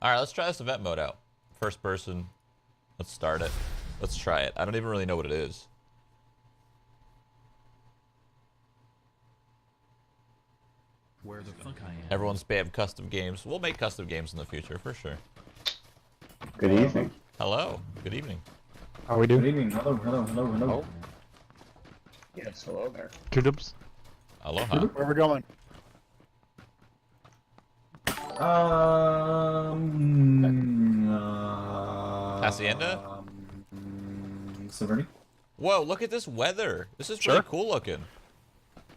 All right, let's try this event mode out. First person. Let's start it. Let's try it. I don't even really know what it is. Where the fuck I am. Everyone spam custom games. We'll make custom games in the future for sure. Good evening. Hello. Good evening. How we doing? Good evening. Hello, hello, hello, hello. Yes, hello there. Tulips. Aloha. Where we going? Hacienda? Severny? Whoa, look at this weather. This is Sure. really cool looking.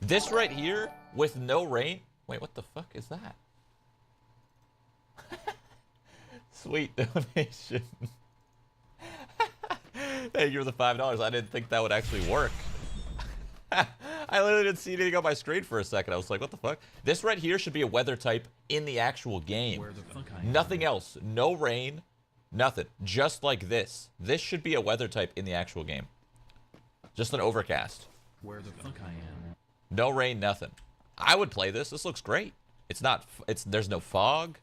This right here with no rain. Wait, what the fuck is that? Sweet donation. Thank you for the $5. I didn't think that would actually work. I literally didn't see anything on my screen for a second. I was like, what the fuck? This right here should be a weather type in the actual game. Where the fuck I am. Nothing else. No rain. Nothing. Just like this. This should be a weather type in the actual game. Just an overcast. Where the fuck I am. No rain, nothing. I would play this. This looks great. It's not, there's no fog.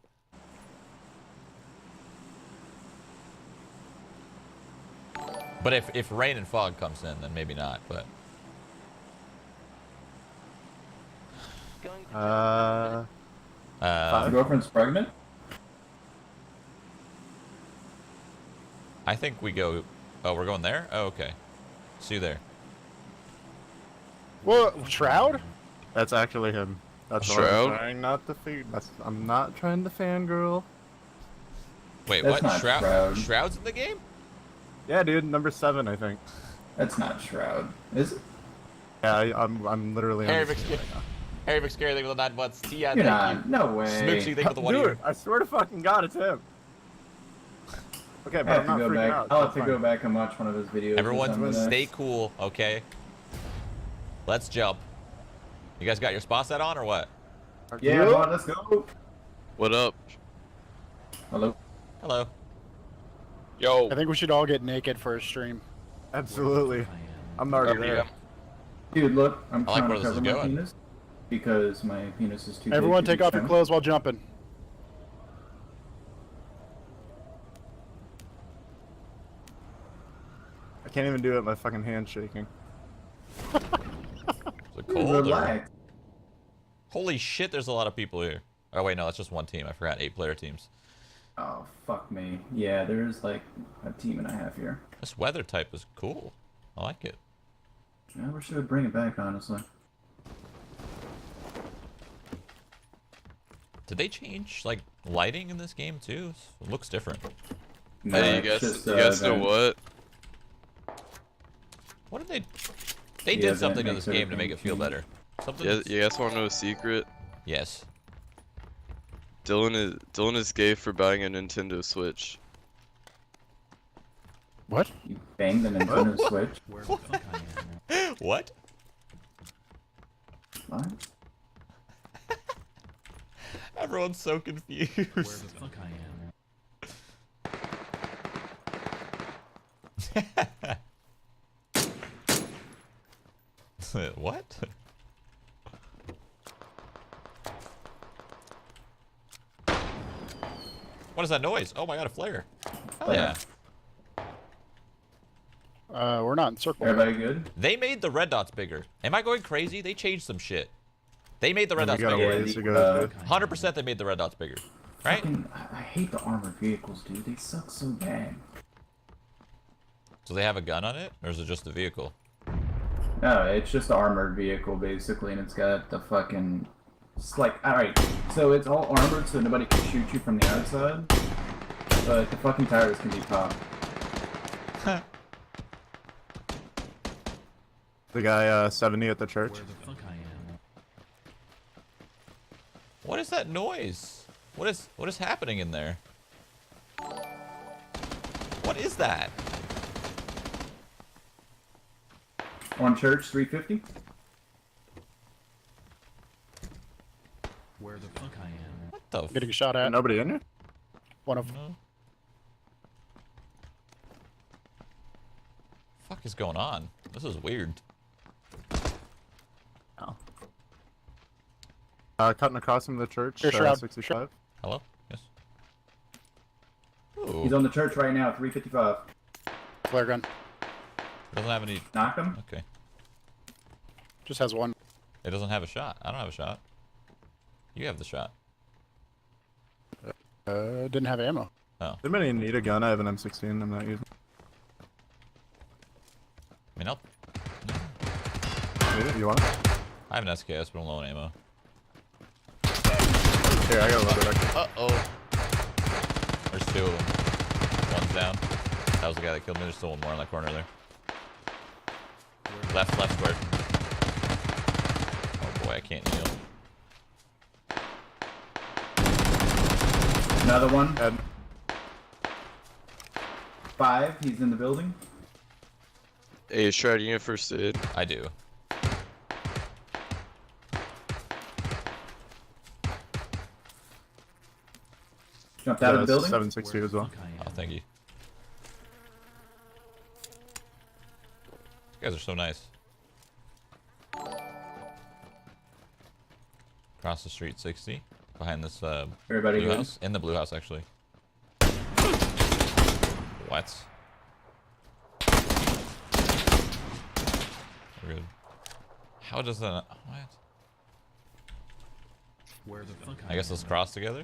But if rain and fog comes in, then maybe not, but. My Uh, girlfriend's pregnant? I think we go, oh, we're going there? Oh, okay. See you there. What? Shroud? That's actually him. That's what Shroud? I'm trying not to I'm not trying to fangirl. Wait, That's what? not Shroud. Shroud's in the game? Yeah, dude, number 7, I think. That's not Shroud. Is it? Yeah, I'm literally on Harry the screen McScary. right now. Harry McScary, thank you for the 9 months. Tia, You're thank you. not. No way. Smoochie, thank you for the 1 year. Dude, I swear to fucking God, it's him. Okay, I but have I'm not to go freaking back. out. I'll That's have to go fine. back and watch one of his videos. Everyone, or something. stay cool, okay? Let's jump. You guys got your spot set on or what? Yeah, come on, let's go. What up? Hello. Hello. Yo. I think we should all get naked for a stream. Absolutely. I'm already there. Dude, look, I'm I like trying where to this is cover my going. penis because my penis is too Everyone big to take be off your shown. clothes while jumping. I can't even do it. My fucking hand's shaking. Is it cold or... Relax. Holy shit, there's a lot of people here. Oh wait, no, that's just one team. I forgot 8-player teams. Oh, fuck me. Yeah, there's like a team and a half here. This weather type is cool. I like it. I wish they would bring it back, honestly. Did they change like lighting in this game too? It looks different. No, Hey, it's just, you guys know event. what? What did they? They The did event something in makes this game to make everything it feel change. better. Something. You guys want to know a secret? Yes. Dylan is gay for buying a Nintendo Switch. What? You banged the Nintendo Switch. Where the fuck I am. What? What? Everyone's so confused. Where the fuck I am. What? What is that noise? Oh my god, a flare. Hell yeah. We're not in circle. Everybody good? They made the red dots bigger. Am I going crazy? They changed some shit. They made the red We dots got a bigger. ways to go. dude. 100% they made the red dots bigger. Right? Fucking, I hate the armored vehicles, dude. They suck so bad. Do they have a gun on it? Or is it just the vehicle? No, it's just an armored vehicle, basically, and it's got the fucking... It's like, alright, so it's all armored so nobody can shoot you from the outside, but the fucking tires can be popped. The guy 70 at the church. Where the fuck I am. What is that noise? What is happening in there? What is that? On church, 350? Where the fuck I am. What the Getting shot at. Nobody in here? One of fuck is going on? This is weird. Cutting across from the church. Here, Shroud. 65. Hello? Yes. Ooh. He's on the church right now, 355. Flare gun. Doesn't have any. Knock him. Okay. Just has one. It doesn't have a shot. I don't have a shot. You have the shot. Didn't have ammo. Oh. Anybody need a gun? I have an M16. I'm not using. I mean, I'll. Need it? You want it? I have an SKS, but I'm low on ammo. Here, I got a little bit extra. Uh-oh. There's two of them. One's down. That was the guy that killed me. There's still one more in that corner there. Left square. Oh boy, I can't heal. Another one. Dead. 5. He's in the building. Hey, Shroud, you need a first aid? I do. Jumped out of the building. 762 as well. Oh, thank you. You guys are so nice. Across the street, 60. Behind this Everybody blue good? house. In the blue house, actually. What? We're good. How does that... What? Where the fuck I guess let's cross together.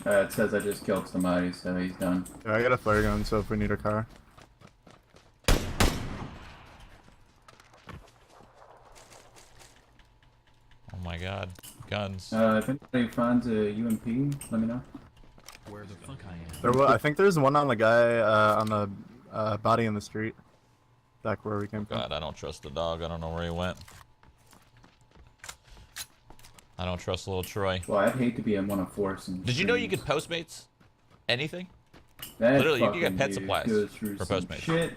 It says I just killed somebody, so he's done. Yeah, I got a flare gun, so if we need a car. Oh my god. Guns. If anybody finds a UMP, let me know. Where the fuck I am. There was, I think there's one on the guy on the body in the street. Back where we came from. God, I don't trust the dog. I don't know where he went. I don't trust little Troy. Well, I'd hate to be in one of force. Did you know you could Postmates anything? That Literally, you can get fucking pet dude supplies goes through for some Postmates. Shit.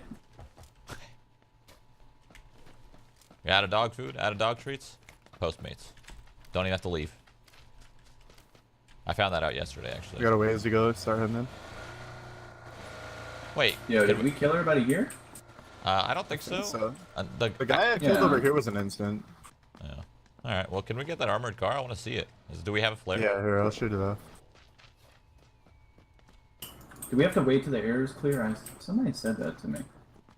You're out of dog food? Out of dog treats? Postmates. Don't even have to leave. I found that out yesterday, We actually. got a ways to go. Start heading in. Wait. Yo, can did we kill everybody here? I don't think so. So The the guy I killed Yeah. over here was an instant. Yeah. All right. Well, can we get that armored car? I want to see it. Do we have a flare? Yeah, here I'll shoot it off. Do we have to wait till the air is clear? Somebody said that to me.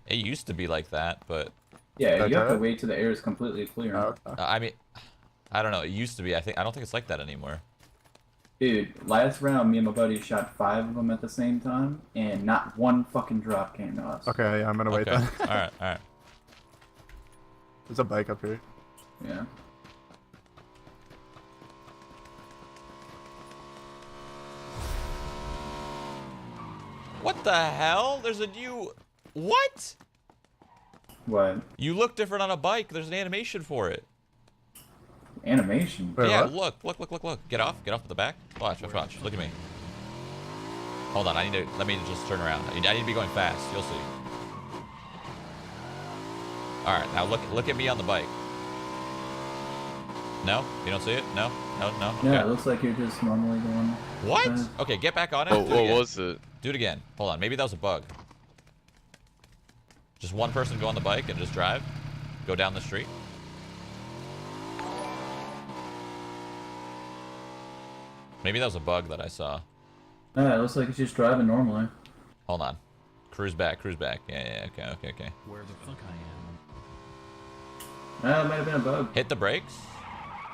It used to be like that, but Yeah, you have to Okay. wait till the air is completely clear. Oh, okay. I mean, I don't know. It used to be. I don't think it's like that anymore. Dude, last round, me and my buddy shot 5 of them at the same time, and not one fucking drop came to us. Okay, yeah, I'm gonna wait Okay. then. All right. All right. There's a bike up here. Yeah. What the hell? There's a new... What? What? You look different on a bike. There's an animation for it. Animation? Wait, Yeah, what? look. Get off at the back. Watch. Look at me. Hold on, let me just turn around. I need to be going fast. You'll see. All right, now look at me on the bike. No? You don't see it? No? Yeah, Okay. it looks like you're just normally going... What? Okay, get back on it. Oh, Do it what again. was it? Do it again. Hold on, maybe that was a bug. Just one person go on the bike and just drive. Go down the street. Maybe that was a bug that I saw. Yeah, it looks like it's just driving normally. Hold on. Cruise back. Yeah, okay. Where the fuck I am. Ah, it might have been a bug. Hit the brakes?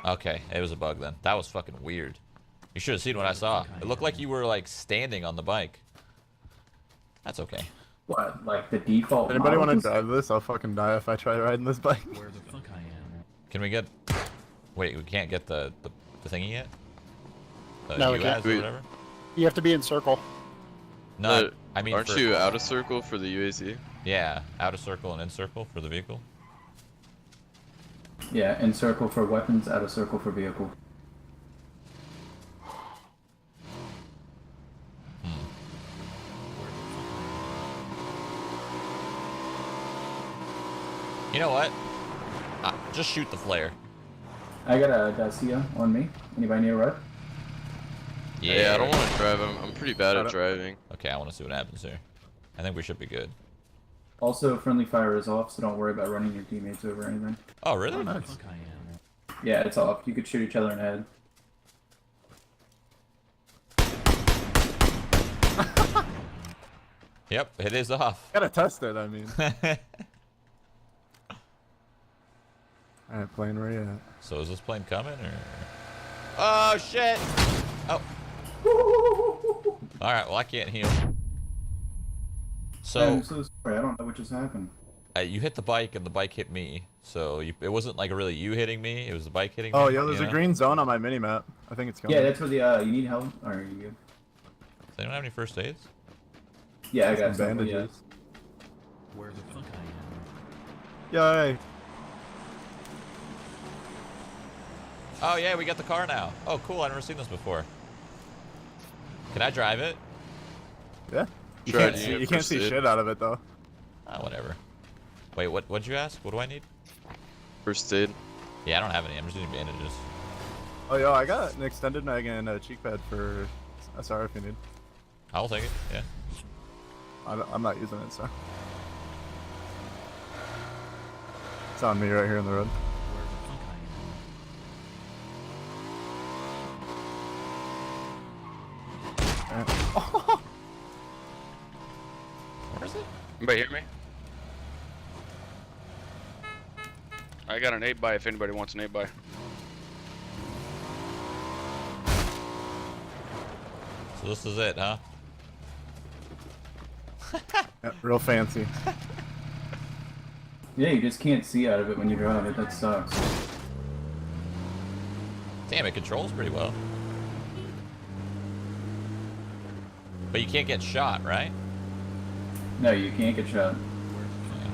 Okay, it was a bug then. That was fucking weird. You should have seen what I saw. It looked like you were like standing on the bike. That's okay. What? Like the default Anybody want to models? drive this? I'll fucking die if I try riding this bike. Where the fuck I am. Can we get... Wait, we can't get the thingy yet? The No, we US can't. or whatever? You have to be in circle. No, I mean Aren't for- you out of circle for the UAZ? Yeah, out of circle and in circle for the vehicle. Yeah, in circle for weapons, out of circle for vehicle. You know what? Just shoot the flare. I got a Dacia on me. Anybody need a ride? Yeah, I don't want to drive. I'm pretty bad at driving. Okay, I want to see what happens here. I think we should be good. Also, friendly fire is off, so don't worry about running your teammates over or anything. Oh, really? Where the fuck I am. Yeah, it's off. You could shoot each other in the head. Yep, it is off. Gotta test it, I mean. Alright, plane, where you at? So is this plane coming or? Oh shit! Oh. All right. Well, I can't heal. So I'm so sorry. I don't know what just happened. you hit the bike and the bike hit me. So it wasn't like really you hitting me. It was the bike hitting me. Oh, yeah, there's you a know? green zone on my mini-map. I think it's coming. Yeah, that's where the you need help. Or are you good? Does anyone have any first aids? Yeah, I Some got some bandages. Where the fuck I am. Yay. Oh yeah, we got the car now. Oh cool, I've never seen this before. Can I drive it? Yeah. You Try can't to see, get you can't first see aid. shit out of it, though. Ah, whatever. Wait, what'd you ask? What do I need? First aid. Yeah, I don't have any. I'm just using bandages. Oh, yo, I got an extended mag and a cheek pad for SR if you need. I will take it. Yeah. I'm not using it, so. It's on me right here in the road. Where the fuck I am. Where is it? Anybody hear me? I got an 8x if anybody wants an 8x. So this is it, huh? Yeah, real fancy. Yeah, you just can't see out of it when you drive it. That sucks. Damn, it controls pretty well. But you can't get shot, right? No, you can't get shot. Yeah.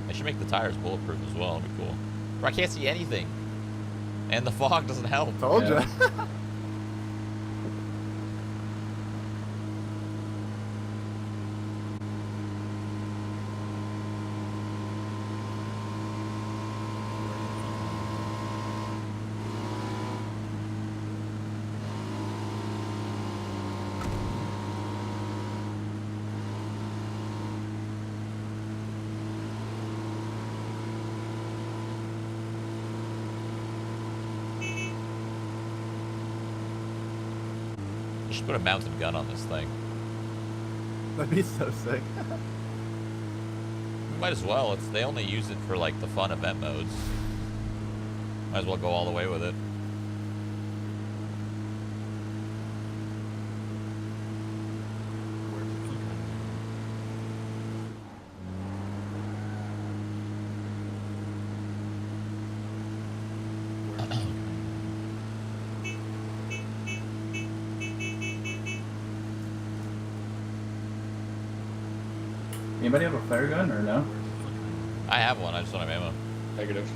They should make the tires bulletproof as well. That'd be cool. Bro, I can't see anything. And the fog doesn't help. Told Yeah. ya. You should put a mounted gun on this thing. That'd be so sick. Might as well. They only use it for like the fun event modes. Might as well go all the way with it. Where the fuck I am. Where the fuck I am. Anybody have a flare gun or no? Where the fuck I am. I have one. I just don't have ammo. Negative.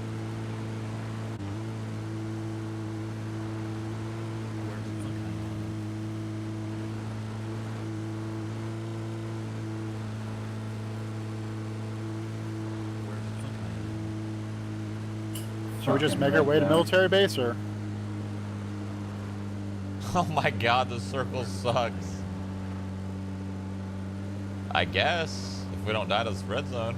Where the fuck I am. Where the fuck I am. Should we just Fucking make our way to letdown. military base, or? Oh my god, the circle sucks. I guess. If we don't die to this red zone.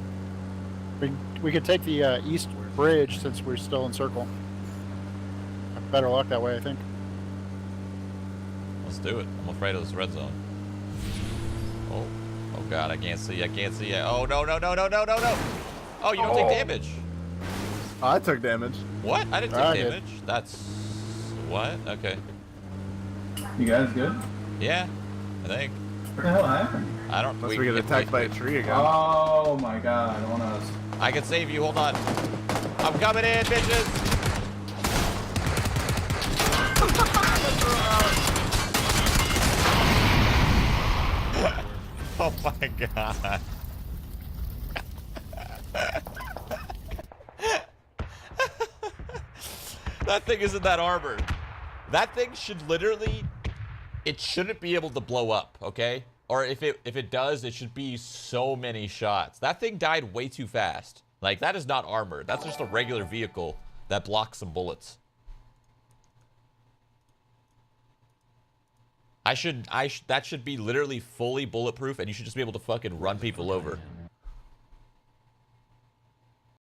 We could take the east bridge since we're still in circle. Better luck that way, I think. Let's do it. I'm afraid of this red zone. Oh. Oh god, I can't see. I can't see. Oh no, no, no, no, no, no, no. Oh, you don't take damage. Oh, I took damage. What? I didn't I take did. damage. That's... What? Okay. You guys good? Yeah, I think. What the hell happened? I don't... Unless we get attacked by a tree again. Oh my god, on us. I can save you. Hold on. I'm coming in, bitches. Oh my god. That thing isn't that armored. That thing should literally... It shouldn't be able to blow up, okay? Or if it does, it should be so many shots. That thing died way too fast. Like, that is not armored. That's just a regular vehicle that blocks some bullets. That should be literally fully bulletproof, and you should just be able to fucking run people over.